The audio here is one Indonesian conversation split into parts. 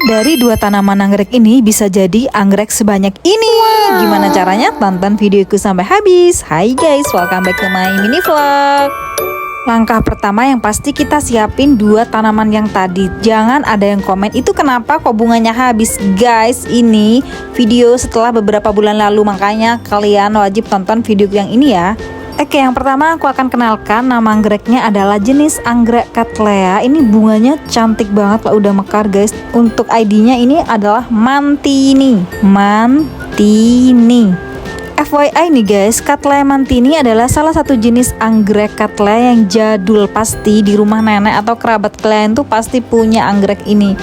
Dari 2 tanaman anggrek ini bisa jadi anggrek sebanyak ini. Gimana caranya? Tonton videoku sampai habis. Hai guys, welcome back to my mini vlog. Langkah pertama yang pasti kita siapin 2 tanaman yang tadi. Jangan ada yang komen, itu kenapa kok bunganya habis? Guys, ini video setelah beberapa bulan lalu, makanya kalian wajib tonton video yang ini ya. Oke, yang pertama aku akan kenalkan, nama anggreknya adalah jenis anggrek Cattleya. Ini bunganya cantik banget lah, udah mekar guys. Untuk ID-nya ini adalah Mantini. FYI nih guys, Cattleya Mantini adalah salah satu jenis anggrek Cattleya yang jadul. Pasti di rumah nenek atau kerabat kalian tuh pasti punya anggrek ini.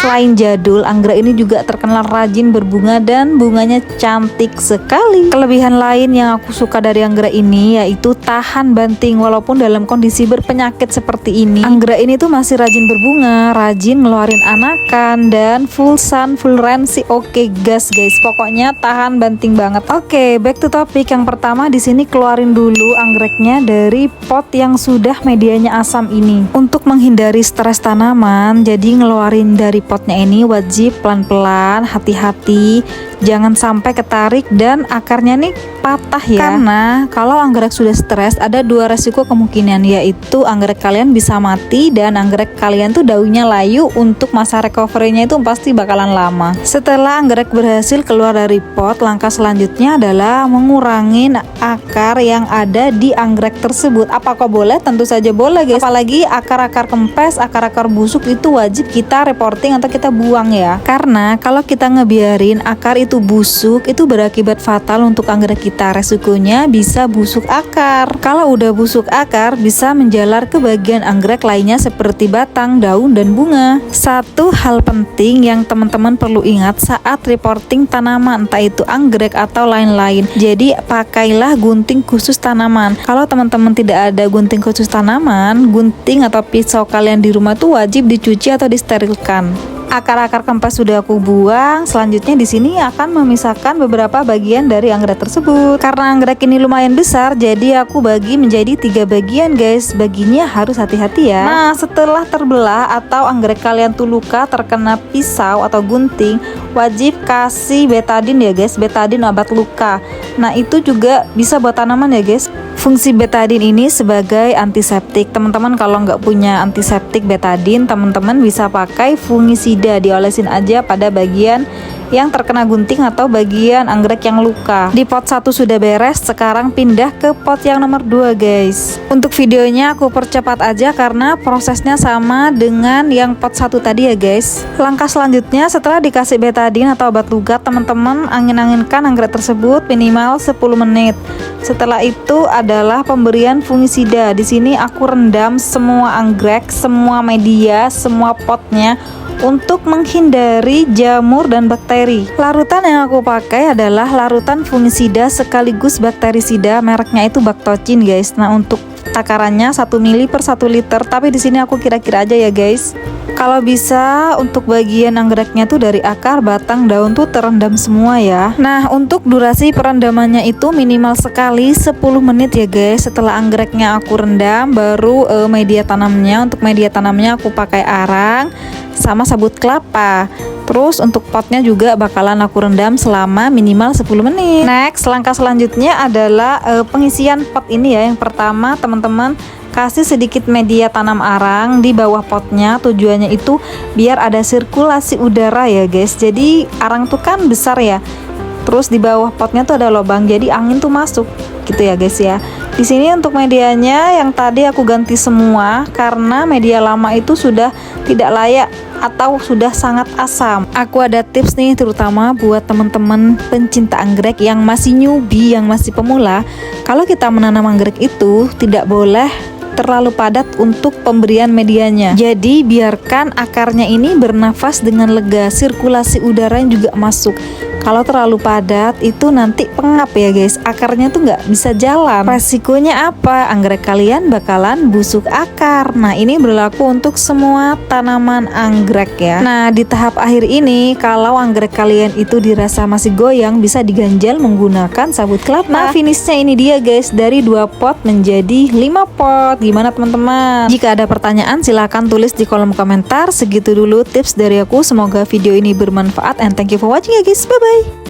Selain jadul, anggrek ini juga terkenal rajin berbunga dan bunganya cantik sekali. Kelebihan lain yang aku suka dari anggrek ini yaitu tahan banting walaupun dalam kondisi berpenyakit seperti ini. Anggrek ini tuh masih rajin berbunga, rajin ngeluarin anakan, dan full sun, full rain sih oke gas guys. Pokoknya tahan banting banget. Oke, back to topic. Yang pertama di sini keluarin dulu anggreknya dari pot yang sudah medianya asam ini. Untuk menghindari stres tanaman, jadi ngeluarin dari potnya ini wajib pelan-pelan, hati-hati, jangan sampai ketarik dan akarnya nih patah ya. Karena kalau anggrek sudah stres ada 2 resiko kemungkinan, yaitu anggrek kalian bisa mati dan anggrek kalian tuh daunnya layu. Untuk masa recovery-nya itu pasti bakalan lama. Setelah anggrek berhasil keluar dari pot, langkah selanjutnya adalah mengurangi akar yang ada di anggrek tersebut. Apakah boleh? Tentu saja boleh guys. Apalagi akar-akar kempes, akar-akar busuk itu wajib kita reporting atau kita buang ya. Karena kalau kita ngebiarin akar itu busuk, itu berakibat fatal untuk anggrek kita. Resikonya bisa busuk akar. Kalau udah busuk akar, bisa menjalar ke bagian anggrek lainnya seperti batang, daun, dan bunga. Satu hal penting yang teman-teman perlu ingat saat reporting tanaman, entah itu anggrek atau lain-lain. Jadi pakailah gunting khusus tanaman. Kalau teman-teman tidak ada gunting khusus tanaman, gunting atau pisau kalian di rumah tuh wajib dicuci atau disterilkan. Akar-akar kempes sudah aku buang. Selanjutnya di sini akan memisahkan beberapa bagian dari anggrek tersebut. Karena anggrek ini lumayan besar, jadi aku bagi menjadi 3 bagian guys. Baginya harus hati-hati ya. Nah, setelah terbelah atau anggrek kalian tuh luka terkena pisau atau gunting, wajib kasih betadine ya guys. Betadine obat luka. Nah, itu juga bisa buat tanaman ya guys. Fungsi betadine ini sebagai antiseptik. Teman-teman kalau nggak punya antiseptik betadine, teman-teman bisa pakai fungisida, diolesin aja pada bagian yang terkena gunting atau bagian anggrek yang luka. Di pot 1 sudah beres, sekarang pindah ke pot yang nomor 2 guys. Untuk videonya aku percepat aja karena prosesnya sama dengan yang pot 1 tadi ya guys. Langkah selanjutnya setelah dikasih betadine atau obat luka, teman-teman angin-anginkan anggrek tersebut minimal 10 menit. Setelah itu adalah pemberian fungisida. Di sini aku rendam semua anggrek, semua media, semua potnya untuk menghindari jamur dan bakteri. Larutan yang aku pakai adalah larutan fungisida sekaligus bakterisida, mereknya itu Bactocin guys. Nah, untuk takarannya 1 ml per 1 liter, tapi di sini aku kira-kira aja ya guys. Kalau bisa untuk bagian anggreknya tuh dari akar, batang, daun tuh terendam semua ya. Nah, untuk durasi perendamannya itu minimal sekali 10 menit ya guys. Setelah anggreknya aku rendam, baru media tanamnya. Untuk media tanamnya aku pakai arang sama sabut kelapa. Terus untuk potnya juga bakalan aku rendam selama minimal 10 menit. Next, langkah selanjutnya adalah pengisian pot ini ya. Yang pertama teman-teman kasih sedikit media tanam arang di bawah potnya. Tujuannya itu biar ada sirkulasi udara ya guys. Jadi arang tuh kan besar ya. Terus di bawah potnya tuh ada lubang, jadi angin tuh masuk gitu ya guys ya. Di sini untuk medianya yang tadi aku ganti semua karena media lama itu sudah tidak layak atau sudah sangat asam. Aku ada tips nih terutama buat teman-teman pencinta anggrek yang masih newbie, yang masih pemula. Kalau kita menanam anggrek itu tidak boleh terlalu padat untuk pemberian medianya. Jadi biarkan akarnya ini bernafas dengan lega, sirkulasi udara juga masuk. Kalau terlalu padat itu nanti pengap ya guys, akarnya tuh nggak bisa jalan. Resikonya apa? Anggrek kalian bakalan busuk akar. Nah, ini berlaku untuk semua tanaman anggrek ya. Nah, di tahap akhir ini kalau anggrek kalian itu dirasa masih goyang, bisa diganjal menggunakan sabut kelapa. Nah, finishnya ini dia guys, dari 2 pot menjadi 5 pot. Gimana teman-teman? Jika ada pertanyaan silahkan tulis di kolom komentar. Segitu dulu tips dari aku, semoga video ini bermanfaat and thank you for watching ya guys, bye bye.